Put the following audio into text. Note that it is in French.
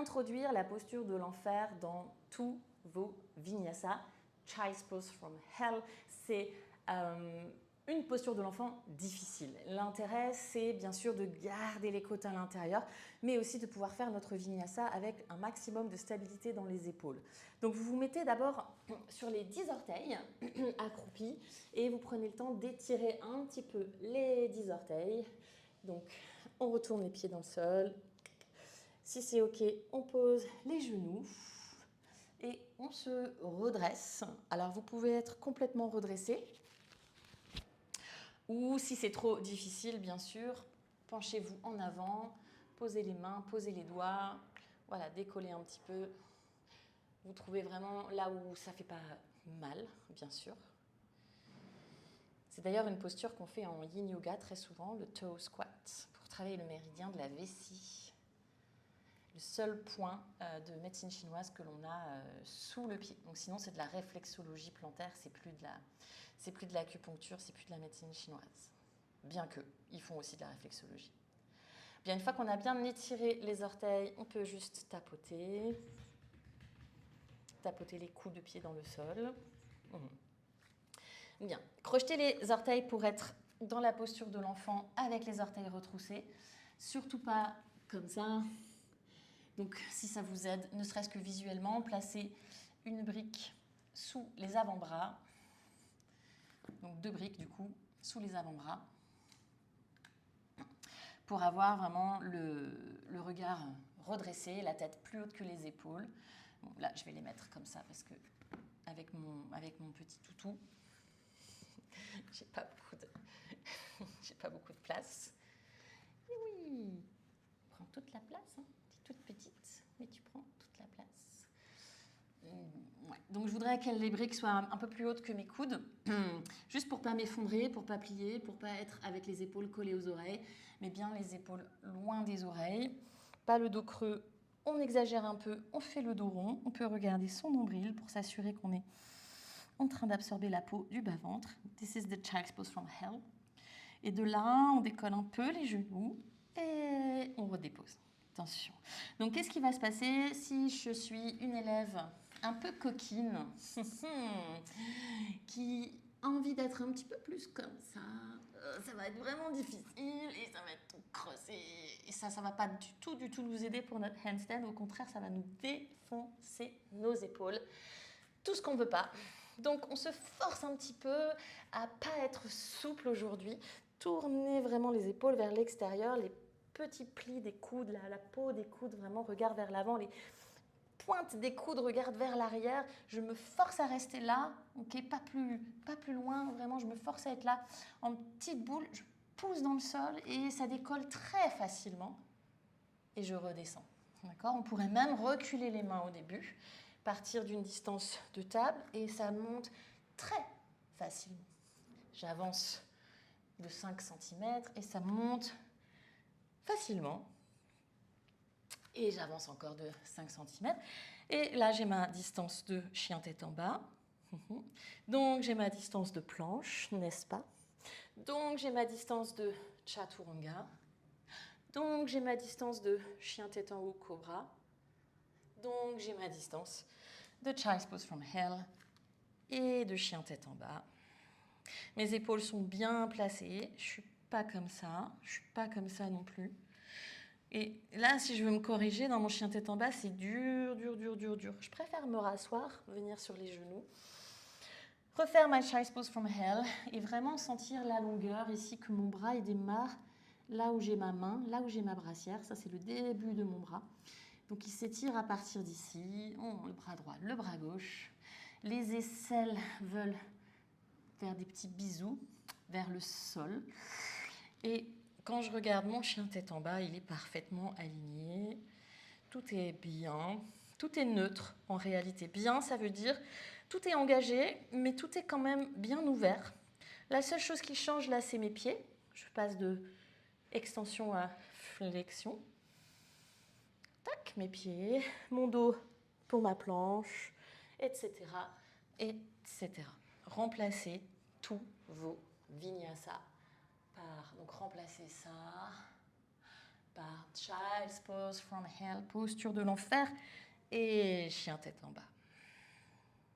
introduire la posture de l'enfer dans tous vos vinyasa. Child's Pose from Hell, c'est une posture de l'enfant difficile. L'intérêt, c'est bien sûr de garder les côtes à l'intérieur, mais aussi de pouvoir faire notre vinyasa avec un maximum de stabilité dans les épaules. Donc vous vous mettez d'abord sur les 10 orteils, accroupis, et vous prenez le temps d'étirer un petit peu les 10 orteils. Donc on retourne les pieds dans le sol. Si c'est OK, on pose les genoux. Et on se redresse. Alors, vous pouvez être complètement redressé. Ou si c'est trop difficile, bien sûr, penchez-vous en avant, posez les mains, posez les doigts. Voilà, décollez un petit peu. Vous trouvez vraiment là où ça ne fait pas mal, bien sûr. C'est d'ailleurs une posture qu'on fait en yin yoga très souvent, le toe squat, pour travailler le méridien de la vessie. Le seul point de médecine chinoise que l'on a sous le pied. Donc sinon, c'est de la réflexologie plantaire, c'est plus de l'acupuncture, c'est plus de la médecine chinoise. Bien que, ils font aussi de la réflexologie. Bien, une fois qu'on a bien étiré les orteils, on peut juste tapoter les coups de pied dans le sol. Bien, crochetez les orteils pour être dans la posture de l'enfant avec les orteils retroussés. Surtout pas comme ça. Donc, si ça vous aide, ne serait-ce que visuellement, placez une brique sous les avant-bras. Donc, 2 briques, du coup, sous les avant-bras. Pour avoir vraiment le regard redressé, la tête plus haute que les épaules. Bon, là, je vais les mettre comme ça parce que, avec mon petit toutou, j'ai pas beaucoup de place. Et oui, prends toute la place, hein. Tu es toute petite, mais tu prends toute la place. Ouais. Donc je voudrais que les briques soient un peu plus hautes que mes coudes, juste pour pas m'effondrer, pour pas plier, pour pas être avec les épaules collées aux oreilles, mais bien les épaules loin des oreilles, pas le dos creux. On exagère un peu, on fait le dos rond, on peut regarder son nombril pour s'assurer qu'on est en train d'absorber la peau du bas-ventre. This is the child's pose from hell. Et de là, on décolle un peu les genoux et on redépose. Attention. Donc, qu'est-ce qui va se passer si je suis une élève un peu coquine qui a envie d'être un petit peu plus comme ça? Ça va être vraiment difficile et ça va être tout creusé. Et ça va pas du tout nous aider pour notre handstand. Au contraire, ça va nous défoncer nos épaules. Tout ce qu'on ne veut pas. Donc, on se force un petit peu à pas être souple aujourd'hui. Tournez vraiment les épaules vers l'extérieur, les petits plis des coudes, la peau des coudes vraiment regarde vers l'avant, les pointes des coudes regardent vers l'arrière. Je me force à rester là, ok, pas plus loin, vraiment, je me force à être là en petite boule. Je pousse dans le sol et ça décolle très facilement et je redescends. D'accord ? On pourrait même reculer les mains au début, partir d'une distance de table et ça monte très facilement. J'avance de 5 cm et ça monte facilement. Et j'avance encore de 5 cm. Et là, j'ai ma distance de chien tête en bas. Donc, j'ai ma distance de planche, n'est-ce pas? Donc, j'ai ma distance de chaturanga. Donc, j'ai ma distance de chien tête en haut, cobra. Donc, j'ai ma distance de child's pose from hell et de chien tête en bas. Mes épaules sont bien placées. Je ne suis pas comme ça. Je ne suis pas comme ça non plus. Et là, si je veux me corriger, dans mon chien tête en bas, c'est dur. Je préfère me rasseoir, venir sur les genoux, refaire my child's pose from hell et vraiment sentir la longueur ici, que mon bras il démarre là où j'ai ma main, là où j'ai ma brassière. Ça, c'est le début de mon bras. Donc, il s'étire à partir d'ici. Le bras droit, le bras gauche. Les aisselles veulent faire des petits bisous vers le sol. Et quand je regarde mon chien tête en bas, il est parfaitement aligné. Tout est bien. Tout est neutre en réalité. Bien, ça veut dire tout est engagé, mais tout est quand même bien ouvert. La seule chose qui change là, c'est mes pieds. Je passe de extension à flexion. Tac, mes pieds, mon dos pour ma planche, etc., etc. Remplacez tous vos vinyasa par, donc remplacez ça par Child's Pose from Hell, posture de l'enfer, et chien tête en bas.